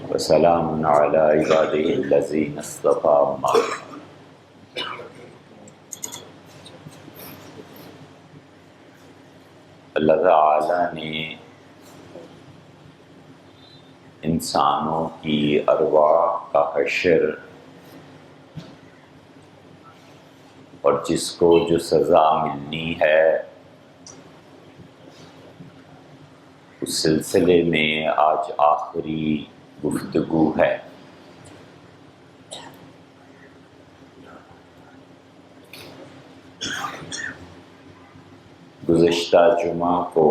وسلام علی عبادہ الذین اصطفیٰ اما بعد۔ اللہ تعالیٰ نے انسانوں کی ارواح کا حشر اور جس کو جو سزا ملنی ہے اس سلسلے میں آج آخری گفتگو ہے۔ گزشتہ جمعہ کو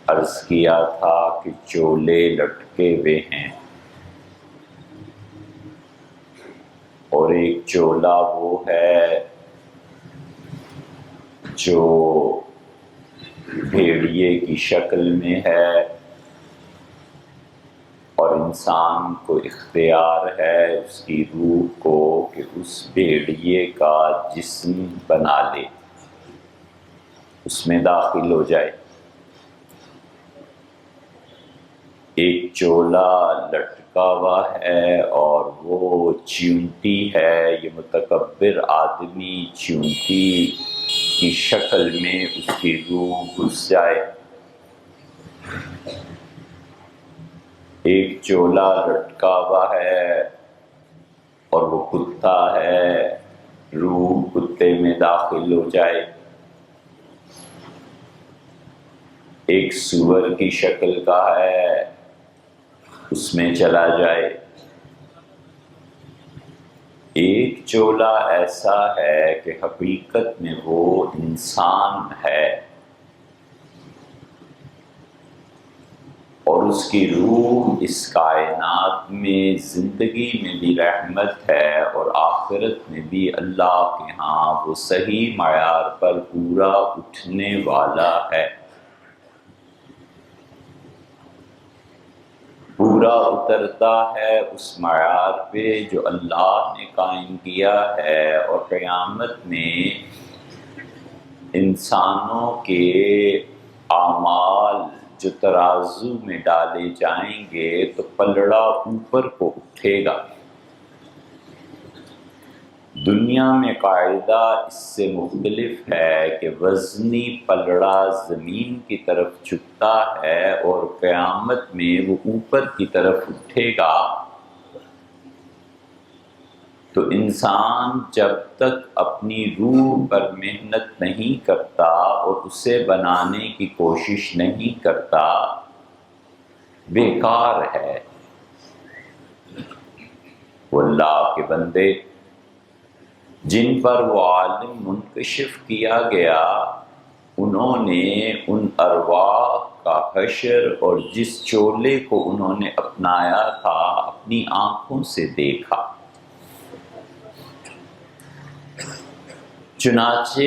عرض کیا تھا کہ چولے لٹکے ہوئے ہیں، اور ایک چولا وہ ہے جو بھیڑیے کی شکل میں ہے، اور انسان کو اختیار ہے اس کی روح کو کہ اس بھیڑیے کا جسم بنا لے، اس میں داخل ہو جائے۔ ایک چولا لٹکا ہوا ہے اور وہ چیونٹی ہے، یہ متکبر آدمی چیونٹی کی شکل میں اس کی روح گھس جائے۔ ایک چولا لٹکا ہوا ہے اور وہ کتا ہے، روح کتے میں داخل ہو جائے۔ ایک سور کی شکل کا ہے، اس میں چلا جائے۔ ایک چولا ایسا ہے کہ حقیقت میں وہ انسان ہے اور اس کی روح اس کائنات میں زندگی میں بھی رحمت ہے اور آخرت میں بھی اللہ کے ہاں وہ صحیح معیار پر پورا اٹھنے والا ہے، پورا اترتا ہے اس معیار پہ جو اللہ نے قائم کیا ہے، اور قیامت میں انسانوں کے اعمال جو ترازو میں ڈالے جائیں گے تو پلڑا اوپر کو اٹھے گا۔ دنیا میں قاعدہ اس سے مختلف ہے کہ وزنی پلڑا زمین کی طرف جھکتا ہے اور قیامت میں وہ اوپر کی طرف اٹھے گا۔ تو انسان جب تک اپنی روح پر محنت نہیں کرتا اور اسے بنانے کی کوشش نہیں کرتا بیکار ہے۔ وہ اللہ کے بندے جن پر وہ عالم منکشف کیا گیا، انہوں نے ان ارواح کا حشر اور جس چولے کو انہوں نے اپنایا تھا اپنی آنکھوں سے دیکھا۔ چنانچہ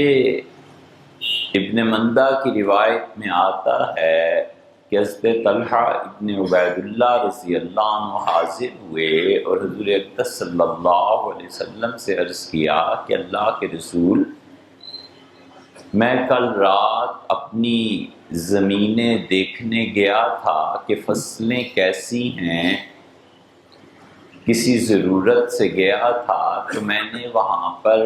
ابن مندہ کی روایت میں آتا ہے کہ حضرت طلحہ ابن عبید اللہ رضی اللہ عنہ حاضر ہوئے اور حضور اقدس صلی اللہ علیہ وسلم سے عرض کیا کہ اللہ کے رسول، میں کل رات اپنی زمینیں دیکھنے گیا تھا کہ فصلیں کیسی ہیں، کسی ضرورت سے گیا تھا تو میں نے وہاں پر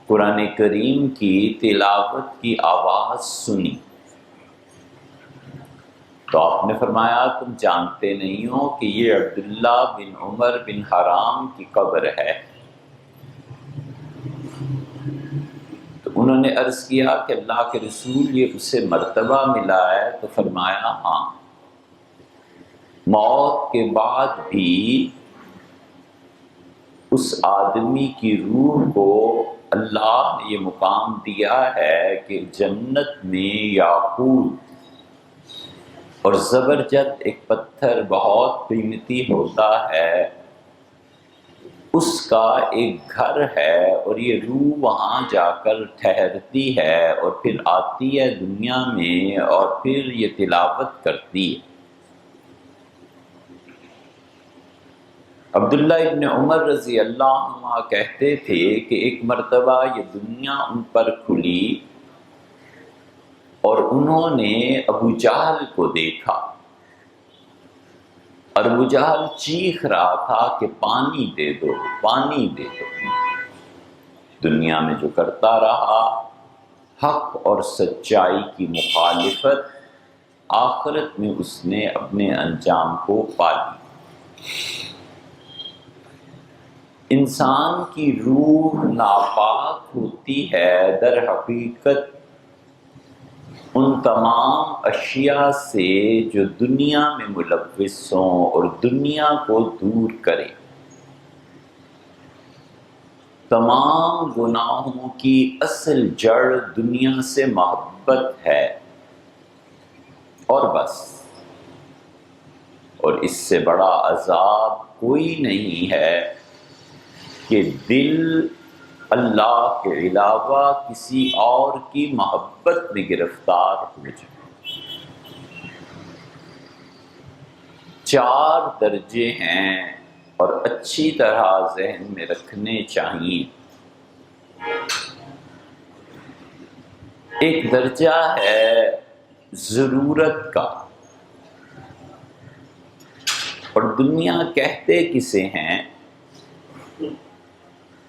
قرآن کریم کی تلاوت کی آواز سنی۔ تو آپ نے فرمایا تم جانتے نہیں ہو کہ یہ عبداللہ بن عمر بن حرام کی قبر ہے؟ تو انہوں نے عرض کیا کہ اللہ کے رسول یہ اسے مرتبہ ملا ہے؟ تو فرمایا ہاں، موت کے بعد بھی اس آدمی کی روح کو اللہ نے یہ مقام دیا ہے کہ جنت میں یاقوت اور زبرجد ایک پتھر بہت قیمتی ہوتا ہے، اس کا ایک گھر ہے، اور یہ روح وہاں جا کر ٹھہرتی ہے اور پھر آتی ہے دنیا میں اور پھر یہ تلاوت کرتی ہے۔ عبداللہ ابن عمر رضی اللہ عنہ کہتے تھے کہ ایک مرتبہ یہ دنیا ان پر کھلی اور انہوں نے ابو جہل کو دیکھا ابو جہل چیخ رہا تھا کہ پانی دے دو، پانی دے دو۔ دنیا میں جو کرتا رہا حق اور سچائی کی مخالفت، آخرت میں اس نے اپنے انجام کو پا لی۔ انسان کی روح ناپاک ہوتی ہے در حقیقت ان تمام اشیاء سے جو دنیا میں ملوث ہوں اور دنیا کو دور کرے۔ تمام گناہوں کی اصل جڑ دنیا سے محبت ہے اور بس، اور اس سے بڑا عذاب کوئی نہیں ہے کہ دل اللہ کے علاوہ کسی اور کی محبت میں گرفتار ہو جائے۔ 4 درجے ہیں اور اچھی طرح ذہن میں رکھنے چاہیے۔ ایک درجہ ہے ضرورت کا، اور دنیا کہتے کسے ہیں؟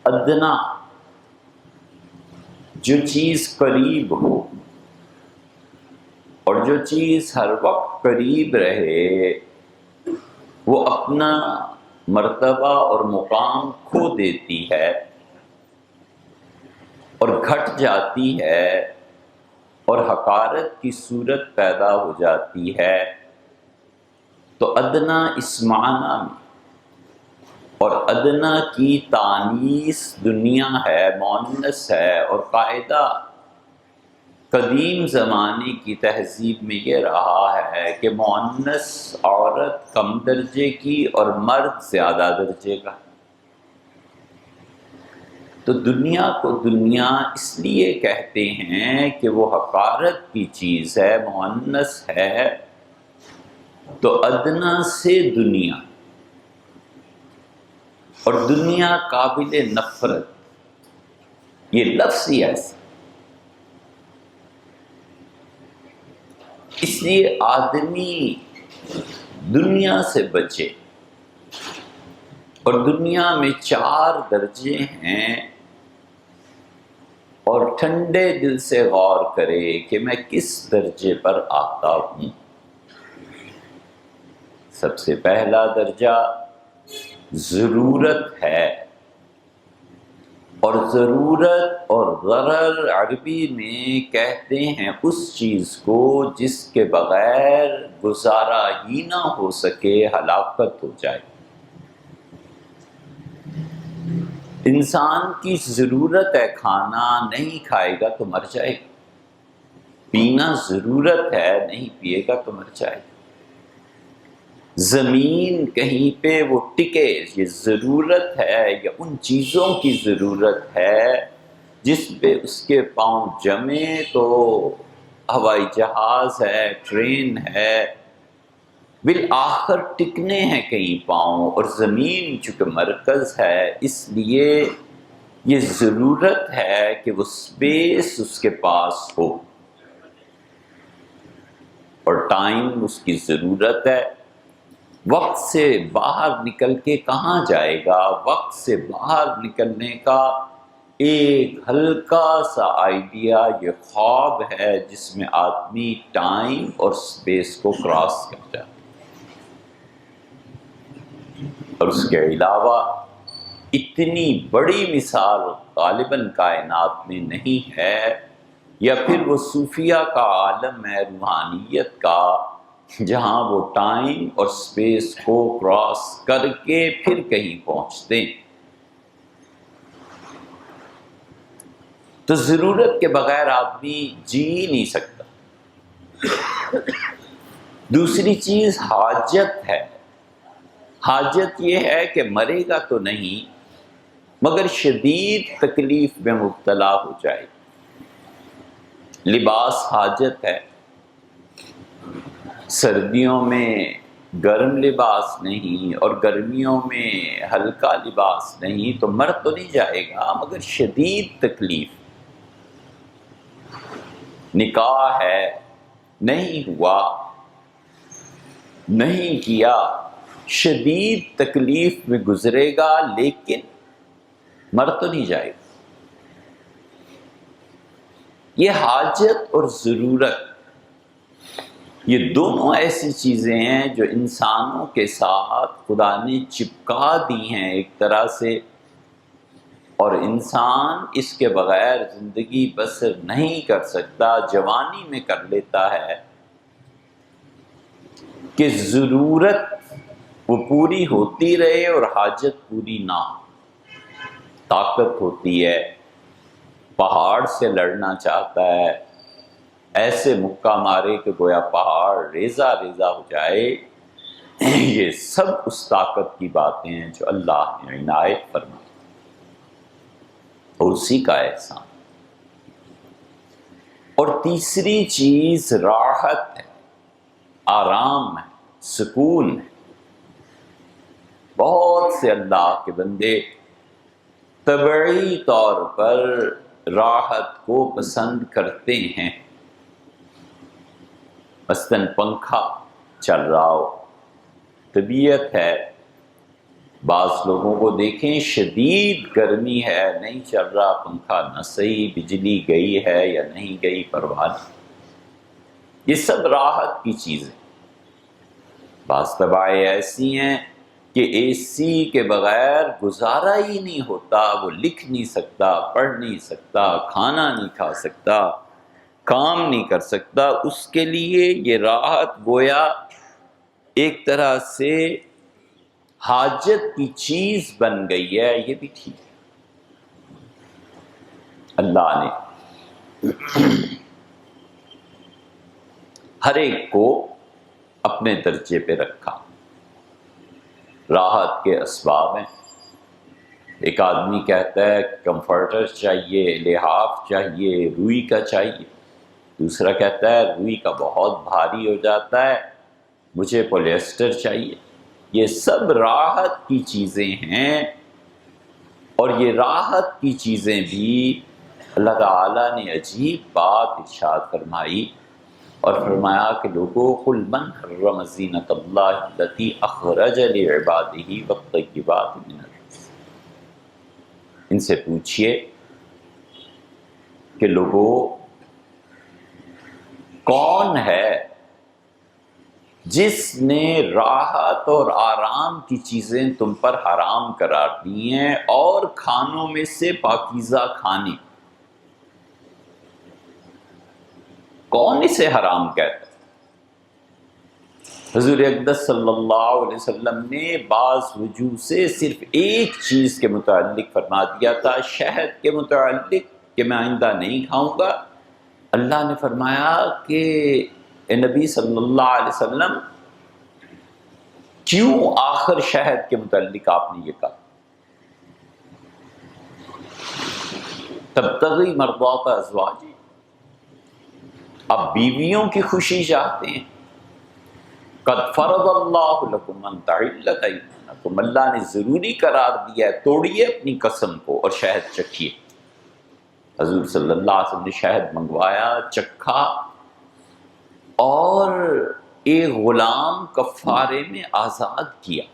ادنا، جو چیز قریب ہو، اور جو چیز ہر وقت قریب رہے وہ اپنا مرتبہ اور مقام کھو دیتی ہے اور گھٹ جاتی ہے اور حقارت کی صورت پیدا ہو جاتی ہے۔ تو ادنا اس معنی میں، اور ادنا کی تانیث دنیا ہے، مؤنث ہے، اور قاعدہ قدیم زمانے کی تہذیب میں یہ رہا ہے کہ مؤنث عورت کم درجے کی اور مرد زیادہ درجے کا۔ تو دنیا کو دنیا اس لیے کہتے ہیں کہ وہ حقارت کی چیز ہے، مؤنث ہے۔ تو ادنا سے دنیا، اور دنیا قابل نفرت، یہ لفظ ہی ایسا۔ اس لیے آدمی دنیا سے بچے، اور دنیا میں 4 درجے ہیں، اور ٹھنڈے دل سے غور کرے کہ میں کس درجے پر آتا ہوں۔ سب سے پہلا درجہ ضرورت ہے، اور ضرورت اور ضرر عربی میں کہتے ہیں اس چیز کو جس کے بغیر گزارا ہی نہ ہو سکے، ہلاکت ہو جائے۔ انسان کی ضرورت ہے کھانا، نہیں کھائے گا تو مر جائے گا۔ پینا ضرورت ہے، نہیں پیے گا تو مر جائے گا۔ زمین کہیں پہ وہ ٹکے، یہ ضرورت ہے، یا ان چیزوں کی ضرورت ہے جس پہ اس کے پاؤں جمے تو ہوائی جہاز ہے، ٹرین ہے، بالآخر ٹکنے ہیں کہیں پاؤں، اور زمین چونکہ مرکز ہے، اس لیے یہ ضرورت ہے کہ وہ سپیس اس کے پاس ہو، اور ٹائم اس کی ضرورت ہے۔ وقت سے باہر نکل کے کہاں جائے گا؟ وقت سے باہر نکلنے کا ایک ہلکا سا آئیڈیا یہ خواب ہے جس میں آدمی ٹائم اور سپیس کو کراس کر جائے، اور اس کے علاوہ اتنی بڑی مثال غالباً کائنات میں نہیں ہے، یا پھر وہ صوفیہ کا عالم ہے، روحانیت کا، جہاں وہ ٹائم اور سپیس کو کراس کر کے پھر کہیں پہنچتے ہیں۔ تو ضرورت کے بغیر آدمی جی نہیں سکتا۔ دوسری چیز حاجت ہے۔ حاجت یہ ہے کہ مرے گا تو نہیں، مگر شدید تکلیف میں مبتلا ہو جائے۔ لباس حاجت ہے، سردیوں میں گرم لباس نہیں اور گرمیوں میں ہلکا لباس نہیں، تو مر تو نہیں جائے گا مگر شدید تکلیف۔ نکاح ہے، نہیں ہوا، نہیں کیا، شدید تکلیف میں گزرے گا لیکن مر تو نہیں جائے گا۔ یہ حاجت اور ضرورت، یہ دونوں ایسی چیزیں ہیں جو انسانوں کے ساتھ خدا نے چپکا دی ہیں ایک طرح سے، اور انسان اس کے بغیر زندگی بسر نہیں کر سکتا۔ جوانی میں کر لیتا ہے کہ ضرورت وہ پوری ہوتی رہے اور حاجت پوری نہ ہو۔ طاقت ہوتی ہے، پہاڑ سے لڑنا چاہتا ہے، ایسے مکہ مارے کہ گویا پہاڑ ریزہ ریزہ ہو جائے۔ یہ سب اس طاقت کی باتیں ہیں جو اللہ نے عنایت فرمائی اور اسی کا احسان۔ اور تیسری چیز راحت ہے، آرام ہے، سکون ہے۔ بہت سے اللہ کے بندے طبعی طور پر راحت کو پسند کرتے ہیں۔ مثلاً پنکھا چل رہا ہو، طبیعت ہے۔ بعض لوگوں کو دیکھیں شدید گرمی ہے، نہیں چل رہا پنکھا، نہ صحیح، بجلی گئی ہے یا نہیں گئی پرواہ نہیں۔ یہ سب راحت کی چیزیں۔ بعض طبائعیں ایسی ہیں کہ اے سی کے بغیر گزارا ہی نہیں ہوتا، وہ لکھ نہیں سکتا، پڑھ نہیں سکتا، کھانا نہیں کھا سکتا، کام نہیں کر سکتا۔ اس کے لیے یہ راحت گویا ایک طرح سے حاجت کی چیز بن گئی ہے۔ یہ بھی ٹھیک ہے، اللہ نے ہر ایک کو اپنے درجے پہ رکھا۔ راحت کے اسباب ہیں۔ ایک آدمی کہتا ہے کمفرٹر چاہیے، لحاف چاہیے، روئی کا چاہیے۔ دوسرا کہتا ہے روئی کا بہت بھاری ہو جاتا ہے، مجھے پولیسٹر چاہیے۔ یہ سب راحت کی چیزیں ہیں، اور یہ راحت کی چیزیں بھی اللہ تعالیٰ نے عجیب بات ارشاد فرمائی اور فرمایا کہ لوگوں قل من حرم زینۃ اللہ التی اخرج لعبادہ والطیبات من الرزق، ان سے پوچھئے کہ لوگوں کون ہے جس نے راحت اور آرام کی چیزیں تم پر حرام قرار دی ہیں اور کھانوں میں سے پاکیزہ کھانے، کون اسے حرام کہتا ہے؟ حضور اقدس صلی اللہ علیہ وسلم نے بعض وجوہ سے صرف ایک چیز کے متعلق فرما دیا تھا، شہد کے متعلق، کہ میں آئندہ نہیں کھاؤں گا۔ اللہ نے فرمایا کہ اے نبی صلی اللہ علیہ وسلم، کیوں آخر شہد کے متعلق آپ نے یہ کہا؟ تبتغی مرضات ازواج، اب بیویوں کی خوشی چاہتے ہیں۔ قد فرض اللہ لکم ان تحلۃ ایمانکم، اللہ نے ضروری قرار دیا ہے، توڑیے اپنی قسم کو اور شہد چکھیے۔ حضور صلی اللہ علیہ وسلم نے شہد منگوایا، چکھا، اور ایک غلام کفارے میں آزاد کیا۔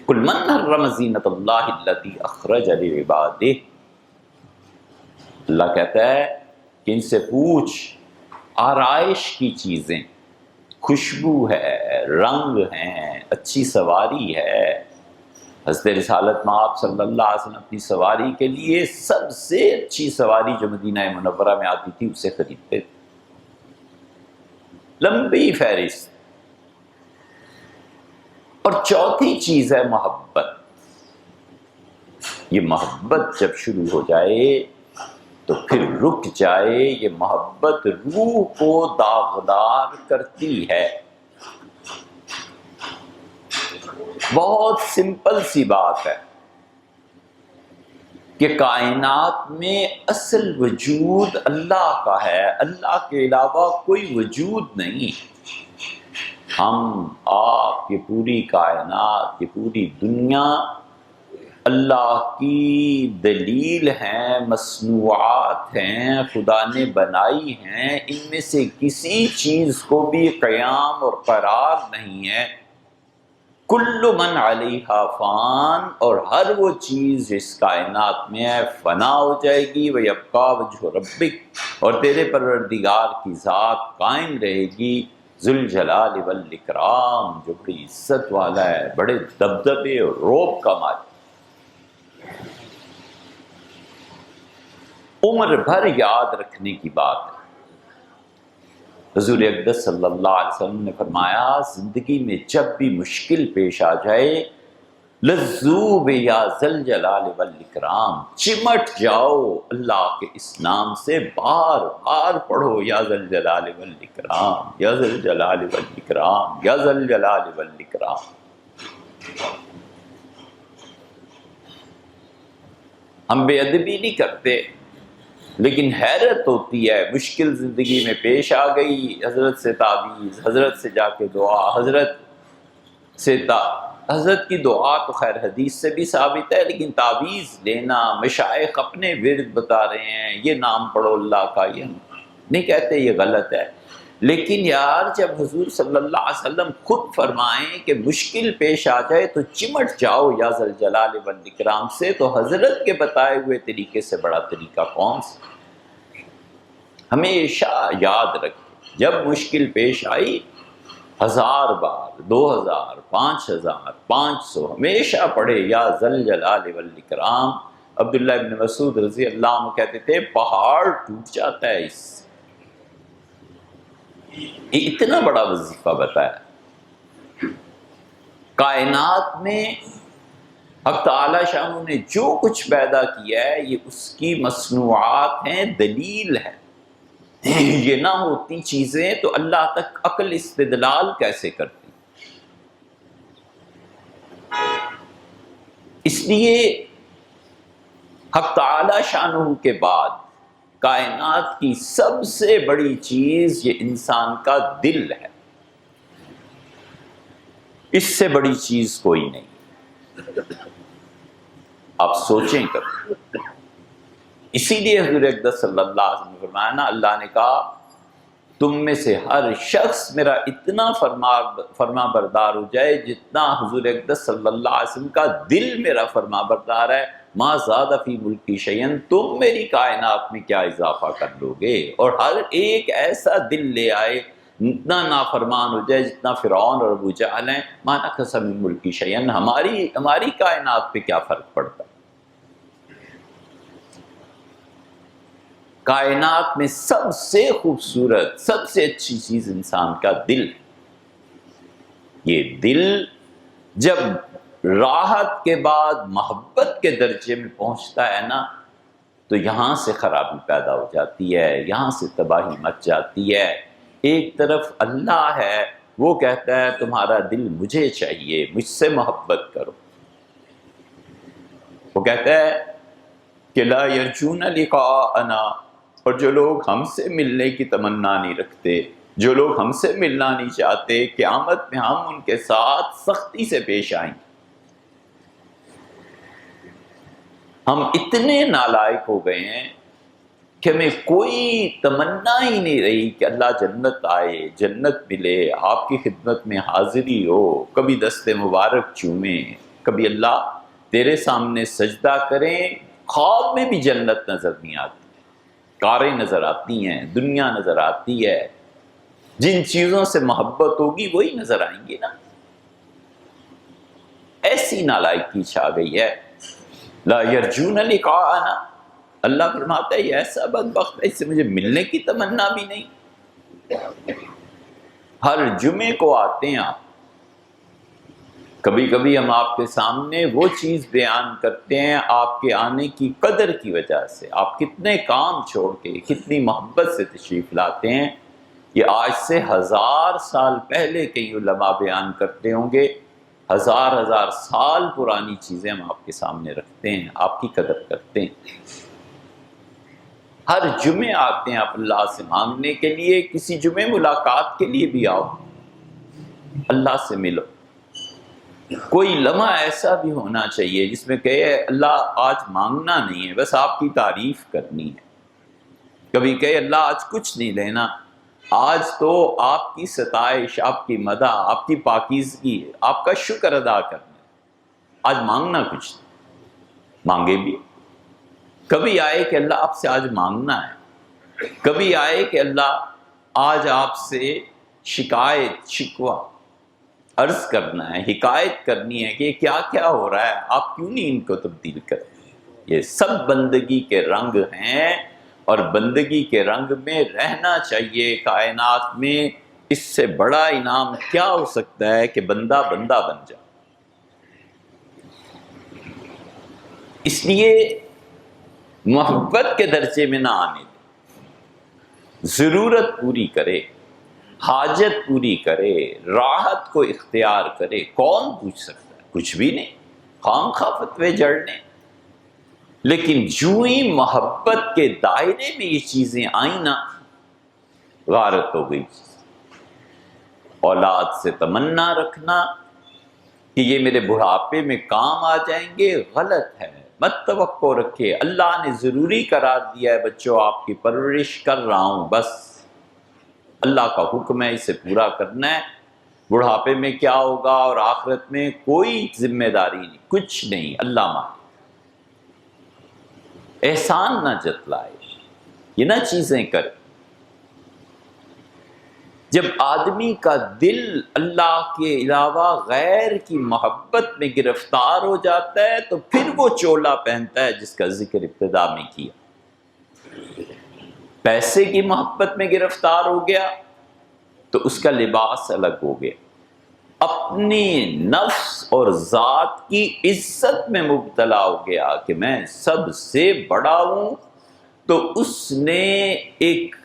قل من حرم زینۃ اللہ التی اخرج لعبادہ، اللہ کہتا ہے کہ ان سے پوچھ، آرائش کی چیزیں، خوشبو ہے، رنگ ہیں، اچھی سواری ہے۔ حضرت رسالت مآب صلی اللہ علیہ وسلم اپنی سواری کے لیے سب سے اچھی سواری جو مدینہ منورہ میں آتی تھی اسے خریدتے تھے۔ لمبی فہرست۔ اور چوتھی چیز ہے محبت۔ یہ محبت جب شروع ہو جائے تو پھر رک جائے، یہ محبت روح کو داغدار کرتی ہے۔ بہت سمپل سی بات ہے کہ کائنات میں اصل وجود اللہ کا ہے، اللہ کے علاوہ کوئی وجود نہیں۔ ہم، آپ، یہ پوری کائنات، یہ پوری دنیا اللہ کی دلیل ہیں، مصنوعات ہیں، خدا نے بنائی ہیں، ان میں سے کسی چیز کو بھی قیام اور قرار نہیں ہے۔ کل من علیہا فان، اور ہر وہ چیز جس کائنات میں ہے فنا ہو جائے گی، وَيَبْقَى وَجْهُ رَبِّكَ، اور تیرے پروردگار کی ذات قائم رہے گی، ذوالجلال والاکرام، جو بڑی عزت والا ہے، بڑے دبدبے اور رعب کا مالک۔ عمر بھر یاد رکھنے کی بات ہے۔ حضور اقدس صلی اللہ علیہ وسلم نے فرمایا زندگی میں جب بھی مشکل پیش آ جائے لذو بیا ذل جلال والاکرام، چمٹ جاؤ اللہ کے اس نام سے، بار بار پڑھو یا ذل جلال والاکرام، یا ذل جلال والاکرام، یا ذل جلال والاکرام۔ ہم بے ادبی نہیں کرتے، لیکن حیرت ہوتی ہے، مشکل زندگی میں پیش آ گئی، حضرت سے تعویذ، حضرت سے جا کے دعا، حضرت کی دعا تو خیر حدیث سے بھی ثابت ہے، لیکن تعویذ لینا، مشائخ اپنے ورد بتا رہے ہیں، یہ نام پڑھو اللہ کا، یہ نہیں کہتے یہ غلط ہے، لیکن یار جب حضور صلی اللہ علیہ وسلم خود فرمائیں کہ مشکل پیش آ جائے تو چمٹ جاؤ یا ذل جلال والاکرام سے، تو حضرت کے بتائے ہوئے طریقے سے بڑا طریقہ کون سا؟ ہمیشہ یاد رکھیں جب مشکل پیش آئی 1000 بار، 2000، 5000، 500 ہمیشہ پڑھے یا ذل جلال والاکرام۔ عبداللہ ابن مسعود رضی اللہ عنہ کہتے تھے پہاڑ ٹوٹ جاتا ہے اس سے۔ یہ اتنا بڑا وظیفہ بتایا۔ کائنات میں حق تعالی شاہ نے جو کچھ پیدا کیا ہے یہ اس کی مصنوعات ہیں، دلیل ہے۔ یہ نہ ہوتی چیزیں تو اللہ تک عقل استدلال کیسے کرتی؟ اس لیے حق تعالی شانہ کے بعد کائنات کی سب سے بڑی چیز یہ انسان کا دل ہے، اس سے بڑی چیز کوئی نہیں۔ آپ سوچیں کبھی۔ اسی لیے حضور اقدس صلی اللہ علیہ وسلم نے فرمایا نا، اللہ نے کہا تم میں سے ہر شخص میرا اتنا فرما بردار ہو جائے جتنا حضور اقدس صلی اللہ علیہ وسلم کا دل میرا فرما بردار ہے، ما زاد فی ملکی شیئن، تم میری کائنات میں کیا اضافہ کر لو گے؟ اور ہر ایک ایسا دل لے آئے اتنا نافرمان ہو جائے جتنا فرعون اور ابو جہل ہیں، ما نقص من ملکی شیئن، ہماری کائنات پہ کیا فرق پڑتا؟ کائنات میں سب سے خوبصورت، سب سے اچھی چیز انسان کا دل ہے۔ یہ دل جب راحت کے بعد محبت کے درجے میں پہنچتا ہے نا تو یہاں سے خرابی پیدا ہو جاتی ہے، یہاں سے تباہی مچ جاتی ہے۔ ایک طرف اللہ ہے، وہ کہتا ہے تمہارا دل مجھے چاہیے، مجھ سے محبت کرو۔ وہ کہتا ہے کہ لا یرجون لقاءنا، اور جو لوگ ہم سے ملنے کی تمنا نہیں رکھتے، جو لوگ ہم سے ملنا نہیں چاہتے، قیامت میں ہم ان کے ساتھ سختی سے پیش آئیں گے۔ ہم اتنے نالائق ہو گئے ہیں کہ ہمیں کوئی تمنا ہی نہیں رہی کہ اللہ جنت آئے، جنت ملے، آپ کی خدمت میں حاضری ہو، کبھی دست مبارک چومیں، کبھی اللہ تیرے سامنے سجدہ کریں۔ خواب میں بھی جنت نظر نہیں آتی، کاریں نظر آتی ہیں، دنیا نظر آتی ہے، جن چیزوں سے محبت ہوگی وہی نظر آئیں گی نا۔ ایسی نالائکی چھا گئی ہے۔ لا یرجون لقاءنا، اللہ فرماتا ہے یہ ایسا بدبخت ہے، اس سے مجھے ملنے کی تمنا بھی نہیں۔ ہر جمعے کو آتے ہیں آپ، کبھی کبھی ہم آپ کے سامنے وہ چیز بیان کرتے ہیں آپ کے آنے کی قدر کی وجہ سے، آپ کتنے کام چھوڑ کے کتنی محبت سے تشریف لاتے ہیں۔ یہ آج سے 1000 سال پہلے کے علماء بیان کرتے ہوں گے، 1000 سال پرانی چیزیں ہم آپ کے سامنے رکھتے ہیں، آپ کی قدر کرتے ہیں۔ ہر جمعے آتے ہیں آپ اللہ سے مانگنے کے لیے، کسی جمعے ملاقات کے لیے بھی آؤ، اللہ سے ملو۔ کوئی لمحہ ایسا بھی ہونا چاہیے جس میں کہے اللہ آج مانگنا نہیں ہے، بس آپ کی تعریف کرنی ہے۔ کبھی کہے اللہ آج کچھ نہیں لینا، آج تو آپ کی ستائش، آپ کی مدح، آپ کی پاکیزگی، آپ کا شکر ادا کرنا ہے، آج مانگنا کچھ نہیں۔ مانگے بھی۔ کبھی آئے کہ اللہ آپ سے آج مانگنا ہے، کبھی آئے کہ اللہ آج آپ سے شکایت، شکوہ عرض کرنا ہے، حکایت کرنی ہے کہ کیا کیا ہو رہا ہے، آپ کیوں نہیں ان کو تبدیل کرتے۔ یہ سب بندگی کے رنگ ہیں، اور بندگی کے رنگ میں رہنا چاہیے کائنات میں۔ اس سے بڑا انعام کیا ہو سکتا ہے کہ بندہ بندہ بن جائے۔ اس لیے محبت کے درجے میں نہ آنے دے، ضرورت پوری کرے، حاجت پوری کرے، راحت کو اختیار کرے۔ کون پوچھ سکتا ہے؟ کچھ بھی نہیں، خام خواہ فتوے جڑنے۔ لیکن جو ہی محبت کے دائرے میں یہ چیزیں آئیں نا، غارت ہو گئی۔ اولاد سے تمنا رکھنا کہ یہ میرے بڑھاپے میں کام آ جائیں گے، غلط ہے۔ مت توقع رکھے، اللہ نے ضروری قرار دیا ہے بچوں آپ کی پرورش کر رہا ہوں، بس اللہ کا حکم ہے، اسے پورا کرنا ہے۔ بڑھاپے میں کیا ہوگا اور آخرت میں کوئی ذمہ داری نہیں، کچھ نہیں، اللہ مانے۔ احسان نہ جتلائے، یہ نہ چیزیں کرے۔ جب آدمی کا دل اللہ کے علاوہ غیر کی محبت میں گرفتار ہو جاتا ہے تو پھر وہ چولا پہنتا ہے جس کا ذکر ابتدا میں کیا۔ پیسے کی محبت میں گرفتار ہو گیا تو اس کا لباس الگ ہو گیا۔ اپنی نفس اور ذات کی عزت میں مبتلا ہو گیا کہ میں سب سے بڑا ہوں، تو اس نے ایک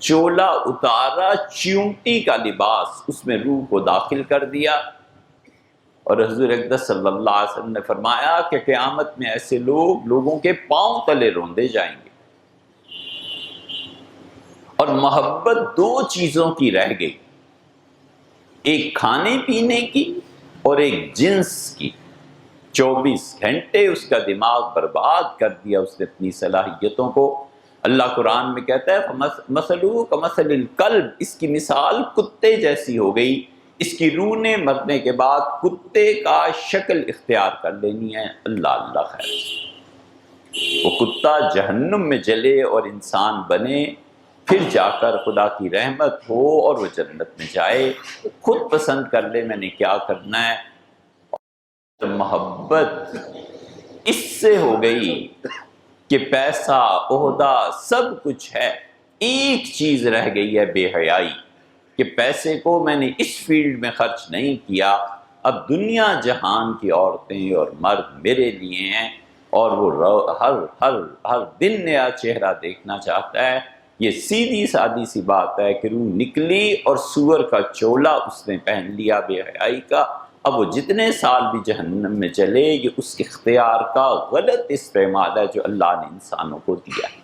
چولا اتارا، چیونٹی کا لباس، اس میں روح کو داخل کر دیا۔ اور حضور اقدس صلی اللہ علیہ وسلم نے فرمایا کہ قیامت میں ایسے لوگوں کے پاؤں تلے روندے جائیں گے۔ اور محبت دو چیزوں کی رہ گئی، ایک کھانے پینے کی اور ایک جنس کی۔ 24 گھنٹے اس کا دماغ برباد کر دیا اس نے اپنی صلاحیتوں کو۔ اللہ قرآن میں کہتا ہے مثلہ کمثل الکلب، اس کی مثال کتے جیسی ہو گئی۔ اس کی روح نے مرنے کے بعد کتے کا شکل اختیار کر لینی ہے۔ اللہ اللہ خیر، وہ کتا جہنم میں جلے اور انسان بنے، پھر جا کر خدا کی رحمت ہو اور وہ جنت میں جائے۔ خود پسند کر لے میں نے کیا کرنا ہے۔ محبت اس سے ہو گئی کہ پیسہ، عہدہ، سب کچھ ہے، ایک چیز رہ گئی ہے، بے حیائی، کہ پیسے کو میں نے اس فیلڈ میں خرچ نہیں کیا، اب دنیا جہان کی عورتیں اور مرد میرے لیے ہیں، اور وہ ہر دن نیا چہرہ دیکھنا چاہتا ہے۔ یہ سیدھی سادی سی بات ہے کہ روح نکلی اور سور کا چولا اس نے پہن لیا بے حیائی کا۔ اب وہ جتنے سال بھی جہنم میں چلے، یہ اس کے اختیار کا غلط استعمال ہے جو اللہ نے انسانوں کو دیا ہے۔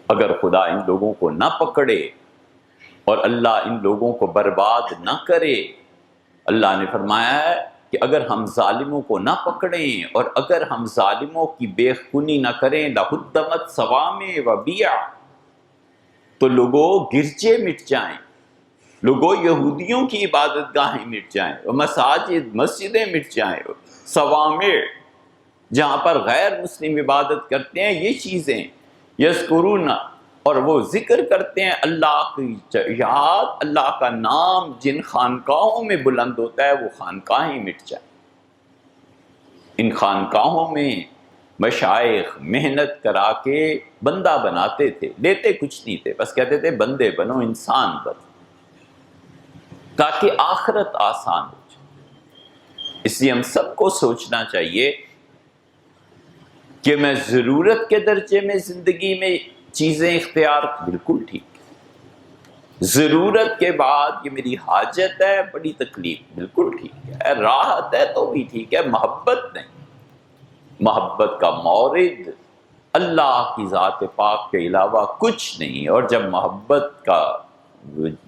اگر خدا ان لوگوں کو نہ پکڑے اور اللہ ان لوگوں کو برباد نہ کرے، اللہ نے فرمایا ہے کہ اگر ہم ظالموں کو نہ پکڑیں اور اگر ہم ظالموں کی بے خونی نہ کریں، لَهُدَّمَتْ صَوَامِعُ وَبِیَعُ، تو لوگوں گرجے مٹ جائیں، لوگوں یہودیوں کی عبادت گاہیں مٹ جائیں، مساجد، مسجدیں مٹ جائیں، صوامع جہاں پر غیر مسلم عبادت کرتے ہیں، یہ چیزیں یذکرون، اور وہ ذکر کرتے ہیں اللہ کی یاد، اللہ کا نام جن خانقاہوں میں بلند ہوتا ہے وہ خانقاہیں مٹ جائیں۔ ان خانقاہوں میں مشائخ محنت کرا کے بندہ بناتے تھے، لیتے کچھ نہیں تھے، بس کہتے تھے بندے بنو، انسان بنو، تاکہ آخرت آسان ہو جائے۔ اس لیے ہم سب کو سوچنا چاہیے کہ میں ضرورت کے درجے میں زندگی میں چیزیں اختیار، بالکل ٹھیک ہے، ضرورت کے بعد یہ میری حاجت ہے، بڑی تکلیف، بالکل ٹھیک ہے، راحت ہے تو بھی ٹھیک ہے، محبت نہیں۔ محبت کا مورد اللہ کی ذات پاک کے علاوہ کچھ نہیں، اور جب محبت کا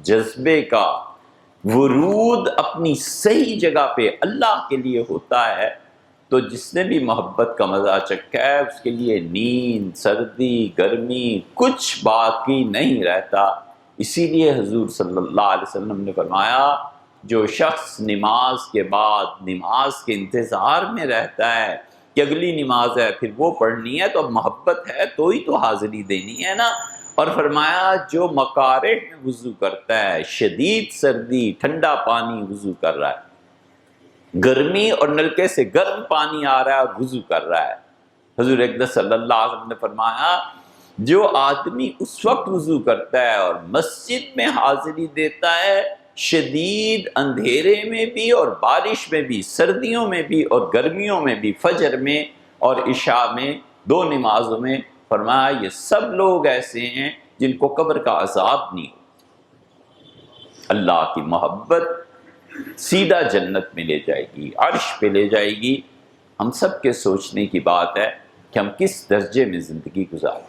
جذبے کا ورود اپنی صحیح جگہ پہ اللہ کے لیے ہوتا ہے تو جس نے بھی محبت کا مزہ چکھا ہے اس کے لیے نیند، سردی، گرمی کچھ باقی نہیں رہتا۔ اسی لیے حضور صلی اللہ علیہ وسلم نے فرمایا جو شخص نماز کے بعد نماز کے انتظار میں رہتا ہے کہ اگلی نماز ہے پھر وہ پڑھنی ہے، تو اب محبت ہے تو ہی تو حاضری دینی ہے نا۔ اور فرمایا جو مکارہ میں وضو کرتا ہے، شدید سردی ٹھنڈا پانی وضو کر رہا ہے، گرمی اور نلکے سے گرم پانی آ رہا ہے اور وضو کر رہا ہے، حضور اقدس صلی اللہ علیہ وسلم نے فرمایا جو آدمی اس وقت وضو کرتا ہے اور مسجد میں حاضری دیتا ہے شدید اندھیرے میں بھی اور بارش میں بھی، سردیوں میں بھی اور گرمیوں میں بھی، فجر میں اور عشاء میں، دو نمازوں میں، فرمایا یہ سب لوگ ایسے ہیں جن کو قبر کا عذاب نہیں ہو۔ اللہ کی محبت سیدھا جنت میں لے جائے گی، عرش پہ لے جائے گی۔ ہم سب کے سوچنے کی بات ہے کہ ہم کس درجے میں زندگی گزاریں۔